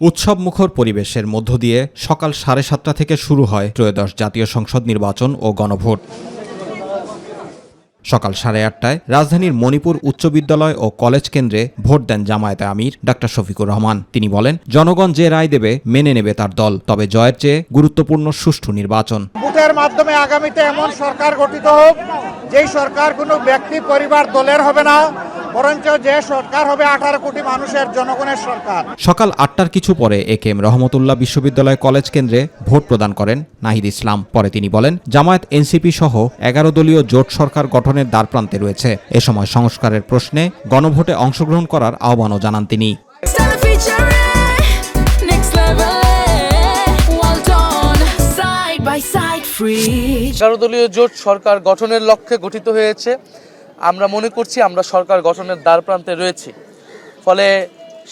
উৎসবমুখর পরিবেশের মধ্য দিয়ে সকাল 7:30 থেকে শুরু হয় ত্রয়োদশ জাতীয় সংসদ নির্বাচন ও গণভোট। সকাল 8:30টায় রাজধানীর মণিপুর উচ্চ বিদ্যালয় ও কলেজ কেন্দ্রে ভোট দেন জামায়াতে আমির ডাক্তার শফিকুর রহমান। তিনি বলেন, জনগণ যে রায় দেবে মেনে নেবে তার দল, তবে জয়ের চেয়ে গুরুত্বপূর্ণ সুষ্ঠু নির্বাচন। ভোটের মাধ্যমে আগামীতে এমন সরকার গঠিত হোক যেই সরকার কোনো ব্যক্তি পরিবার দলের হবে না, বরঞ্চ যে সরকার হবে 18 কোটি মানুষের জনগণের সরকার। সকাল 8টার কিছু পরে একেএম রহমতুল্লাহ বিশ্ববিদ্যালয় কলেজ কেন্দ্রে ভোট প্রদান করেন নাহিদ ইসলাম। পরে তিনি বলেন, জামায়াত এনসিপি সহ 11 দলীয় জোট সরকার গঠনের দ্বারপ্রান্তে রয়েছে। এ সময় সংস্কারের প্রশ্নে গণভোটে অংশগ্রহণ করার আহ্বানও জানান তিনি। 11 দলীয় জোট সরকার গঠনের লক্ষ্যে গঠিত হয়েছে। আমরা মনে করছি আমরা সরকার গঠনের দ্বারপ্রান্তে রয়েছি, ফলে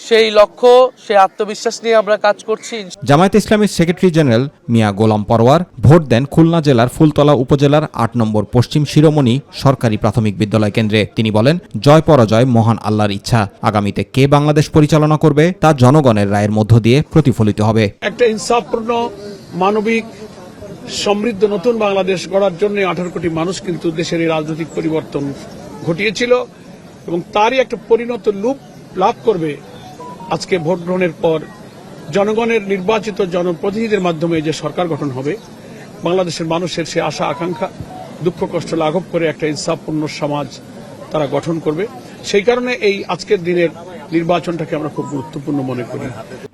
সেই লক্ষ্য, সেই আত্মবিশ্বাস নিয়ে আমরা কাজ করছি। জামায়াতে ইসলামীর সেক্রেটারি জেনারেল মিয়া গোলাম পরওয়ার ভোট দেন খুলনা জেলার ফুলতলা উপজেলার 8 নম্বর পশ্চিম শিরোমণি সরকারি প্রাথমিক বিদ্যালয় কেন্দ্রে। তিনি বলেন, জয় পরাজয় মহান আল্লাহর ইচ্ছা। আগামীতে কে বাংলাদেশ পরিচালনা করবে তা জনগণের রায়ের মধ্য দিয়ে প্রতিফলিত হবে। একটা ইনসাফপূর্ণ, মানবিক, সমৃদ্ধ নতুন বাংলাদেশ গড়ার জন্য 18 কোটি মানুষ কিন্তু দেশের এই রাজনৈতিক পরিবর্তন ঘটিয়েছিল এবং তারই একটা পরিণত রূপ লাভ করবে আজকে ভোট গ্রহণের পর জনগণের নির্বাচিত জনপ্রতিনিধিদের মাধ্যমে যে সরকার গঠন হবে। বাংলাদেশের মানুষের সে আশা আকাঙ্ক্ষা, দুঃখ কষ্ট লাঘব করে একটা ইনসাফপূর্ণ সমাজ তারা গঠন করবে। সেই কারণে এই আজকের দিনের নির্বাচনটাকে আমরা খুব গুরুত্বপূর্ণ মনে করি।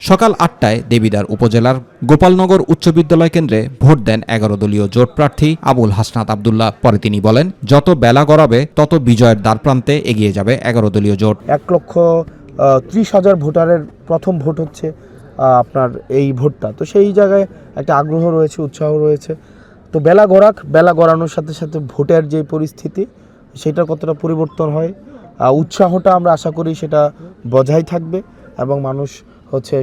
সকাল 8টায় দেবিদ্বার উপজেলার গোপালনগর উচ্চ বিদ্যালয় কেন্দ্রে ভোট দেন 11 দলীয় জোট প্রার্থী আবুল হাসনাত আব্দুল্লাহ। পরে তিনি বলেন, যত বেলা গড়াবে তত বিজয়ের দ্বারপ্রান্তে এগিয়ে যাবে 11 দলীয় জোট। 1,30,000 ভোটারের প্রথম ভোট হচ্ছে আপনার এই ভোটটা, তো সেই জায়গায় একটা আগ্রহ রয়েছে, উৎসাহ রয়েছে। তো বেলা গড়ানোর সাথে সাথে ভোটের যে পরিস্থিতি সেটা কতটা পরিবর্তন হয়, উৎসাহটা আমরা আশা করি সেটা বজায় থাকবে এবং মানুষ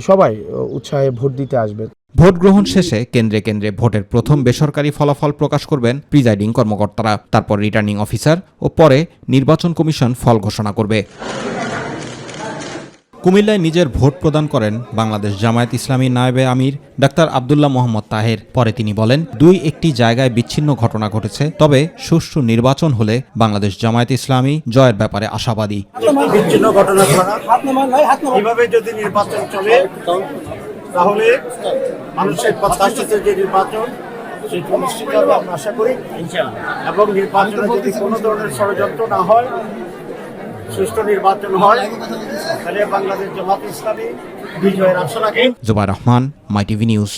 সবাই উৎসাহে ভোট দিতে আসবে। ভোট গ্রহণ শেষে কেন্দ্রে কেন্দ্রে ভোটের প্রথম বেসরকারি ফলাফল প্রকাশ করবেন প্রিজাইডিং কর্মকর্তারা। তারপর রিটার্নিং অফিসার ও পরে নির্বাচন কমিশন ফল ঘোষণা করবে। কুমিল্লায় নিজের ভোট প্রদান করেন বাংলাদেশ জামায়াত ইসলামী নায়েবে আমির ডাক্তার আব্দুল্লাহ মোহাম্মদ তাহের। পরে তিনি বলেন, 2-1টি জায়গায় বিচ্ছিন্ন ঘটনা ঘটেছে, তবে সুষ্ঠু নির্বাচন হলে বাংলাদেশ জামায়াত ইসলামী জয়ের ব্যাপারে আশাবাদী। বিচ্ছিন্ন ঘটনা এভাবে যদি নির্বাচন চলে তাহলে মানুষের প্রত্যাশিত যে নির্বাচন সেটা নিশ্চিত হবে আমরা আশা করি, এবং নির্বাচনে যদি কোনো ধরনের ষড়যন্ত্র না হয়, সুষ্ঠু নির্বাচন হয়, তাহলে বাংলাদেশ জামায়াত ইসলামী বিজয়ের আশা রাখে। জুবাইর রহমান, মাই টিভি নিউজ।